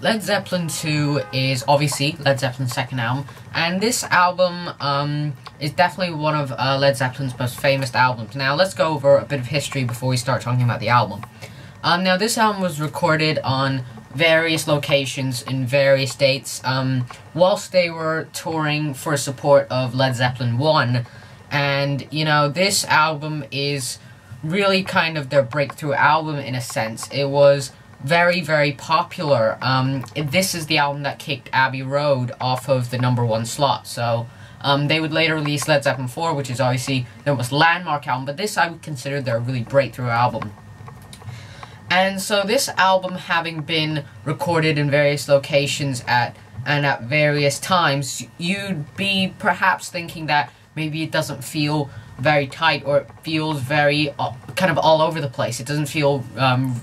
Led Zeppelin II is obviously Led Zeppelin's second album, and this album is definitely one of Led Zeppelin's most famous albums. Now let's go over a bit of history before we start talking about the album. Now this album was recorded on various locations in various dates whilst they were touring for support of Led Zeppelin I, and you know, this album is really kind of their breakthrough album in a sense. It was very, very popular. This is the album that kicked Abbey Road off of the #1 slot. So they would later release Led Zeppelin IV, which is obviously their most landmark album, but this I would consider their really breakthrough album. And so this album, having been recorded in various locations at various times, you'd be perhaps thinking that maybe it doesn't feel very tight, or it feels very kind of all over the place. It doesn't feel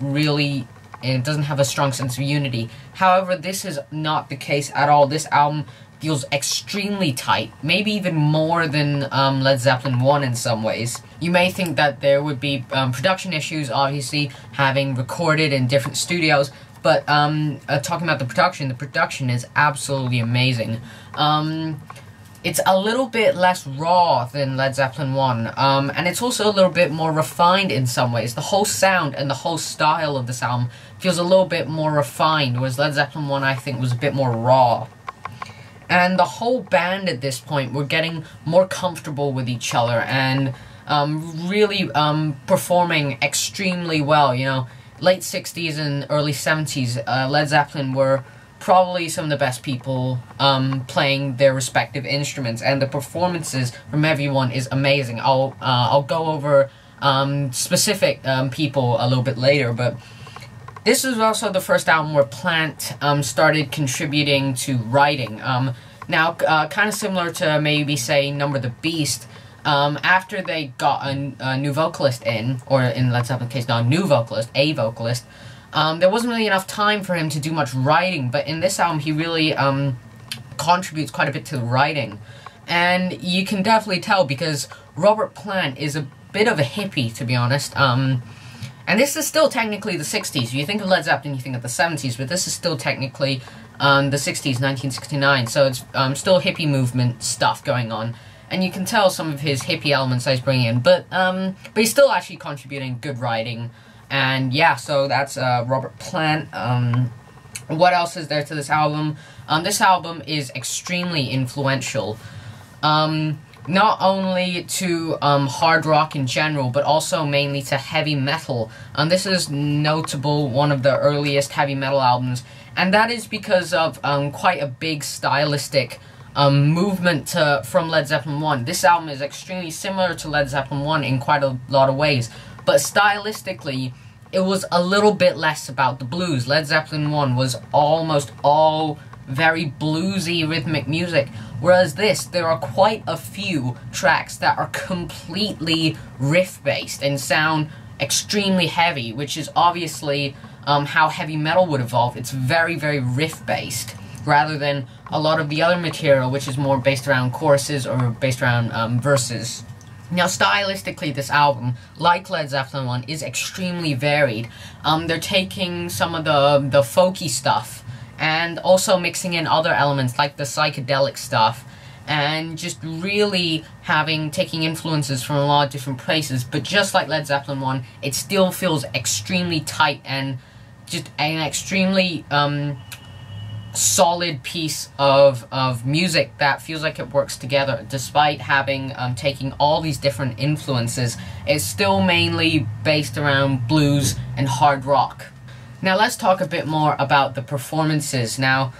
really, it doesn't have a strong sense of unity. However, this is not the case at all. This album feels extremely tight, maybe even more than Led Zeppelin I in some ways. You may think that there would be production issues, obviously, having recorded in different studios, but talking about the production is absolutely amazing. It's a little bit less raw than Led Zeppelin I, and it's also a little bit more refined in some ways. The whole sound and the whole style of this album feels a little bit more refined, whereas Led Zeppelin I think, was a bit more raw. And the whole band at this point were getting more comfortable with each other and really performing extremely well. You know, late 60s and early 70s, Led Zeppelin were probably some of the best people playing their respective instruments, and the performances from everyone is amazing. I'll go over specific people a little bit later, but this is also the first album where Plant started contributing to writing. Now, kind of similar to maybe, say, Number the Beast, after they got a new vocalist in, or in Led Zeppelin's case, not a new vocalist, a vocalist, there wasn't really enough time for him to do much writing, but in this album he really contributes quite a bit to the writing. And you can definitely tell, because Robert Plant is a bit of a hippie, to be honest. And this is still technically the 60s. You think of Led Zeppelin, you think of the 70s, but this is still technically the 60s, 1969, so it's still hippie movement stuff going on. And you can tell some of his hippie elements that he's bringing in, but he's still actually contributing good writing. And yeah, so that's Robert Plant. What else is there to this album? This album is extremely influential. Not only to hard rock in general, but also mainly to heavy metal. This is notable, one of the earliest heavy metal albums, and that is because of quite a big stylistic movement from Led Zeppelin I. This album is extremely similar to Led Zeppelin I in quite a lot of ways, but stylistically, it was a little bit less about the blues. Led Zeppelin I was almost all very bluesy rhythmic music, whereas there are quite a few tracks that are completely riff-based and sound extremely heavy, which is obviously how heavy metal would evolve. It's very, very riff-based, rather than a lot of the other material, which is more based around choruses or based around verses. Now, stylistically, this album, like Led Zeppelin I, is extremely varied. They're taking some of the folky stuff, and also mixing in other elements like the psychedelic stuff, and just really taking influences from a lot of different places. But just like Led Zeppelin I, it still feels extremely tight and just an extremely solid piece of music that feels like it works together. Despite having taking all these different influences, it's still mainly based around blues and hard rock. Now let's talk a bit more about the performances. Now,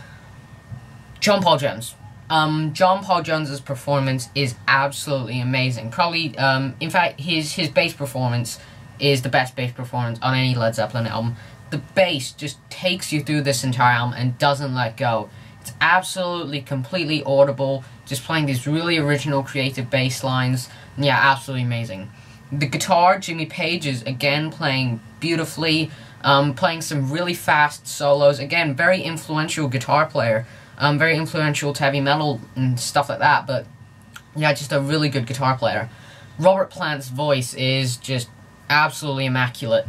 John Paul Jones. John Paul Jones's performance is absolutely amazing. Probably, in fact, his bass performance is the best bass performance on any Led Zeppelin album. The bass just takes you through this entire album and doesn't let go. It's absolutely, completely audible, just playing these really original, creative bass lines. Yeah, absolutely amazing. The guitar, Jimmy Page is again playing beautifully, playing some really fast solos. Again, very influential guitar player, very influential to heavy metal and stuff like that, but yeah, just a really good guitar player. Robert Plant's voice is just absolutely immaculate.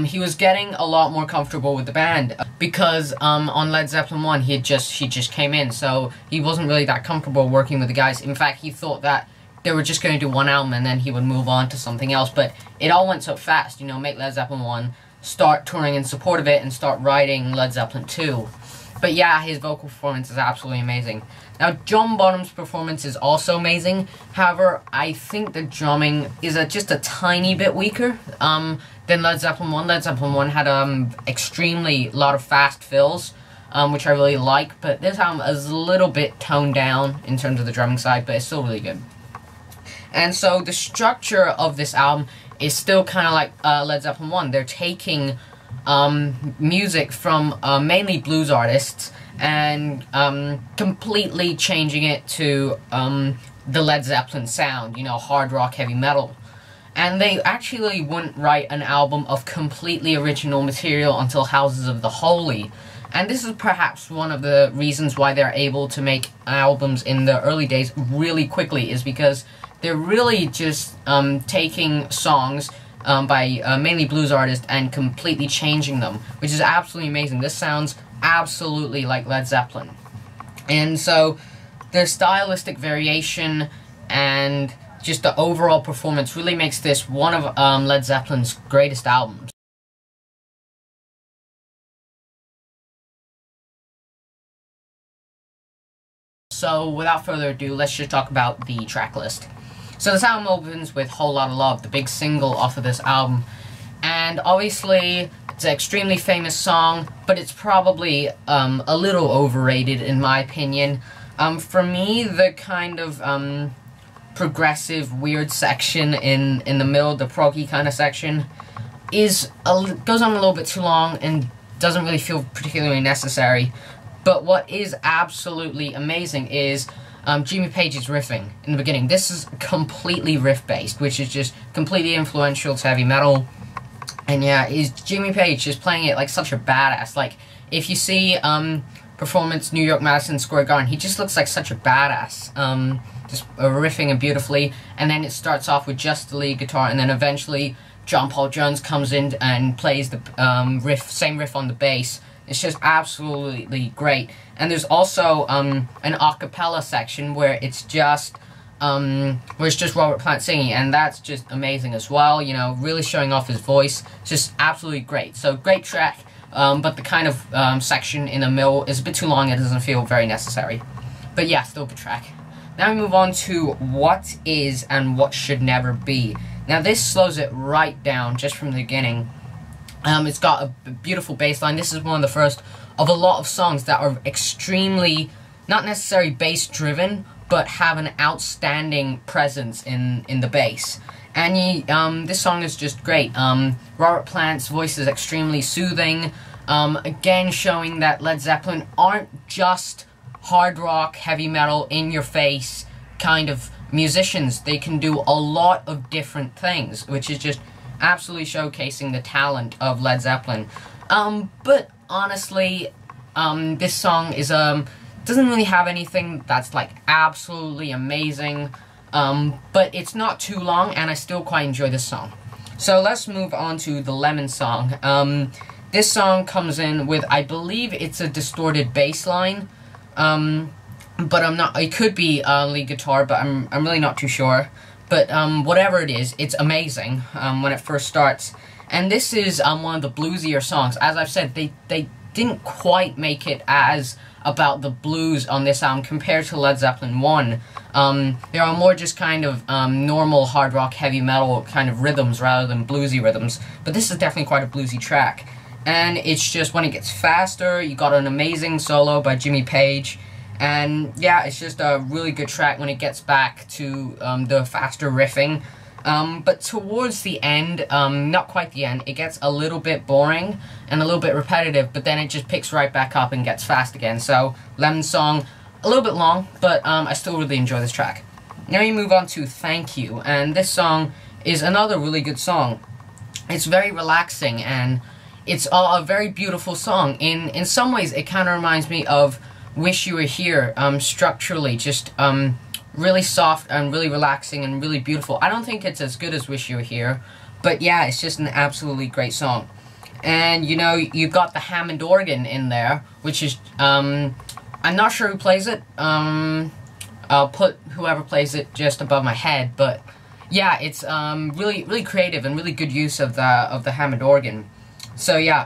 he was getting a lot more comfortable with the band because on Led Zeppelin I he just came in, so he wasn't really that comfortable working with the guys. In fact, he thought that they were just going to do one album and then he would move on to something else, but it all went so fast, you know, make Led Zeppelin I, start touring in support of it, and start writing Led Zeppelin II. But yeah, his vocal performance is absolutely amazing. Now, John Bonham's performance is also amazing. However, I think the drumming is just a tiny bit weaker than Led Zeppelin I. Led Zeppelin I had extremely lot of fast fills, which I really like. But this album is a little bit toned down in terms of the drumming side, but it's still really good. And so the structure of this album is still kind of like Led Zeppelin I. They're taking music from mainly blues artists and completely changing it to the Led Zeppelin sound, you know, hard rock, heavy metal. And they actually wouldn't write an album of completely original material until Houses of the Holy. And this is perhaps one of the reasons why they're able to make albums in the early days really quickly, is because they're really just taking songs by mainly blues artists and completely changing them, which is absolutely amazing. This sounds absolutely like Led Zeppelin. And so the stylistic variation and just the overall performance really makes this one of Led Zeppelin's greatest albums. So without further ado, let's just talk about the track list. So this album opens with Whole Lotta Love, the big single off of this album. And obviously, it's an extremely famous song, but it's probably a little overrated in my opinion. For me, the kind of progressive, weird section in the middle, the proggy kind of section, goes on a little bit too long and doesn't really feel particularly necessary. But what is absolutely amazing is Jimmy Page's riffing in the beginning. This is completely riff-based, which is just completely influential to heavy metal. And yeah, is Jimmy Page just playing it like such a badass. Like, if you see performance New York Madison Square Garden, he just looks like such a badass. Just riffing it beautifully, and then it starts off with just the lead guitar, and then eventually John Paul Jones comes in and plays the same riff on the bass. It's just absolutely great. And there's also an a cappella section where it's just Robert Plant singing, and that's just amazing as well, you know, really showing off his voice. It's just absolutely great. So great track, but the kind of section in the middle is a bit too long. It doesn't feel very necessary. But yeah, still a good track. Now we move on to What Is and What Should Never Be. Now this slows it right down just from the beginning. It's got a beautiful bass line. This is one of the first of a lot of songs that are extremely, not necessarily bass driven, but have an outstanding presence in the bass. And this song is just great. Robert Plant's voice is extremely soothing, again showing that Led Zeppelin aren't just hard rock, heavy metal, in your face kind of musicians. They can do a lot of different things, which is just absolutely showcasing the talent of Led Zeppelin. But honestly, this song is doesn't really have anything that's like absolutely amazing, but it's not too long, and I still quite enjoy this song. So let's move on to the Lemon song. This song comes in with, I believe it's a distorted bass line, but I'm not. It could be lead guitar, but I'm really not too sure. But whatever it is, it's amazing when it first starts. And this is one of the bluesier songs. As I've said, they didn't quite make it as about the blues on this album compared to Led Zeppelin I. There are more just kind of normal hard rock, heavy metal kind of rhythms rather than bluesy rhythms. But this is definitely quite a bluesy track. And it's just, when it gets faster, you got an amazing solo by Jimmy Page. And yeah, it's just a really good track when it gets back to the faster riffing. But towards the end, not quite the end, it gets a little bit boring and a little bit repetitive, but then it just picks right back up and gets fast again. So, Lemon song, a little bit long, but I still really enjoy this track. Now you move on to Thank You, and this song is another really good song. It's very relaxing, and it's a very beautiful song. In some ways, it kind of reminds me of Wish You Were Here, structurally, just really soft and really relaxing and really beautiful. I don't think it's as good as Wish You Were Here, But yeah, it's just an absolutely great song. And you know, you've got the Hammond organ in there, which is, I'm not sure who plays it. I'll put whoever plays it just above my head, but yeah, it's really creative and really good use of the Hammond organ. So yeah,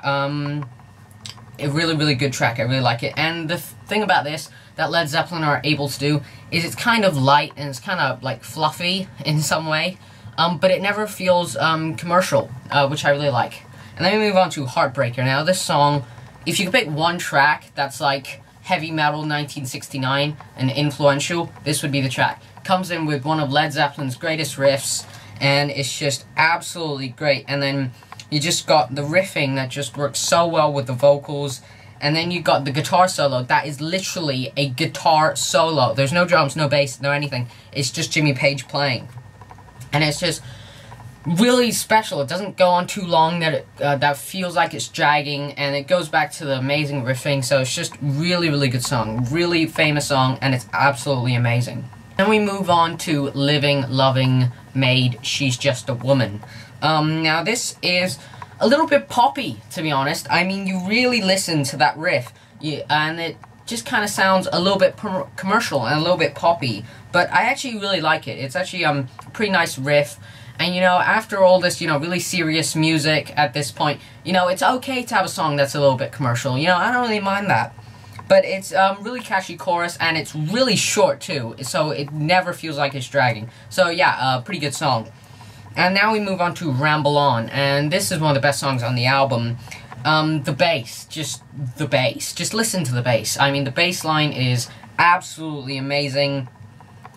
a really good track. I really like it. And the thing about this that Led Zeppelin are able to do is it's kind of light and it's kind of like fluffy in some way, but it never feels commercial, which I really like. And then we move on to Heartbreaker. Now this song, if you could pick one track that's like heavy metal 1969 and influential, this would be the track. Comes in with one of Led Zeppelin's greatest riffs, and it's just absolutely great. And then you just got the riffing that just works so well with the vocals, and then you got the guitar solo that is literally a guitar solo. There's no drums, no bass, no anything. It's just Jimmy Page playing, and it's just really special. It doesn't go on too long that that feels like it's dragging, and it goes back to the amazing riffing. So it's just really good song, really famous song, and it's absolutely amazing. Then we move on to Living, Loving, Maid, She's Just a Woman. Now this is a little bit poppy, to be honest. I mean, you really listen to that riff, and it just kind of sounds a little bit commercial and a little bit poppy, but I actually really like it. It's actually a pretty nice riff. And, you know, after all this, you know, really serious music at this point, you know, it's okay to have a song that's a little bit commercial. You know, I don't really mind that. But it's really catchy chorus, and it's really short, too. So it never feels like it's dragging. So, yeah, pretty good song. And now we move on to Ramble On. And this is one of the best songs on the album. The bass. Just the bass. Just listen to the bass. I mean, the bass line is absolutely amazing.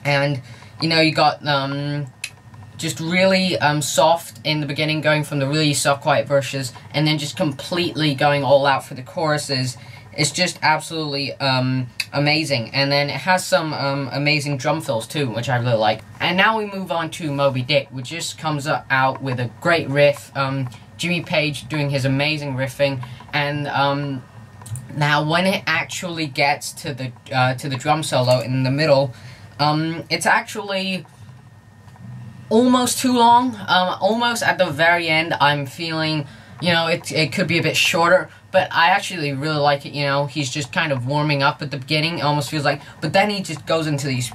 And, you know, you got just really soft in the beginning, going from the really soft, quiet verses, and then just completely going all out for the choruses. It's just absolutely amazing. And then it has some amazing drum fills too, which I really like. And now we move on to Moby Dick, which just comes out with a great riff. Jimmy Page doing his amazing riffing, and now when it actually gets to the drum solo in the middle, it's actually almost too long. Almost at the very end, I'm feeling, you know, it could be a bit shorter, but I actually really like it. You know, he's just kind of warming up at the beginning, it almost feels like, but then he just goes into these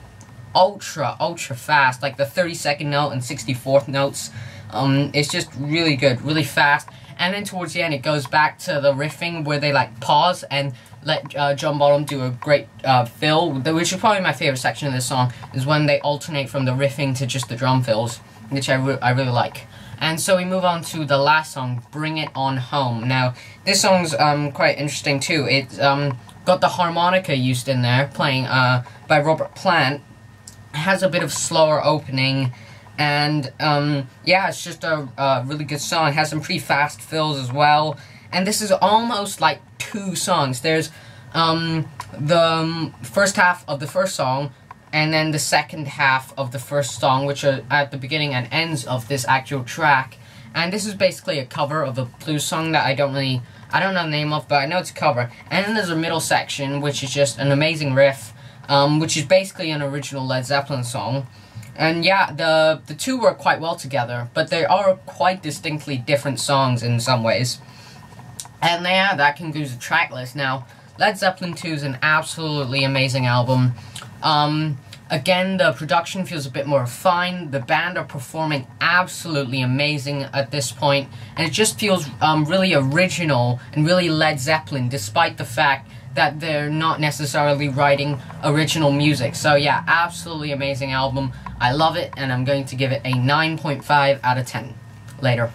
ultra fast, like the 32nd note and 64th notes. It's just really good, really fast. And then towards the end, it goes back to the riffing where they like pause and let John Bonham do a great fill, which is probably my favorite section of this song, is when they alternate from the riffing to just the drum fills, which I really like. And so we move on to the last song, Bring It On Home. Now, this song's quite interesting too. It's got the harmonica used in there, playing by Robert Plant. It has a bit of slower opening, and yeah, it's just a really good song. It has some pretty fast fills as well. And this is almost like two songs. There's the first half of the first song, and then the second half of the first song, which are at the beginning and ends of this actual track. And this is basically a cover of a blues song that I don't know the name of, but I know it's a cover. And then there's a middle section, which is just an amazing riff, which is basically an original Led Zeppelin song. And yeah, the two work quite well together, but they are quite distinctly different songs in some ways. And yeah, that concludes the track list. Now, Led Zeppelin II is an absolutely amazing album. Again, the production feels a bit more refined. The band are performing absolutely amazing at this point, and it just feels really original and really Led Zeppelin, despite the fact that they're not necessarily writing original music. So yeah, absolutely amazing album. I love it, and I'm going to give it a 9.5 out of 10. Later.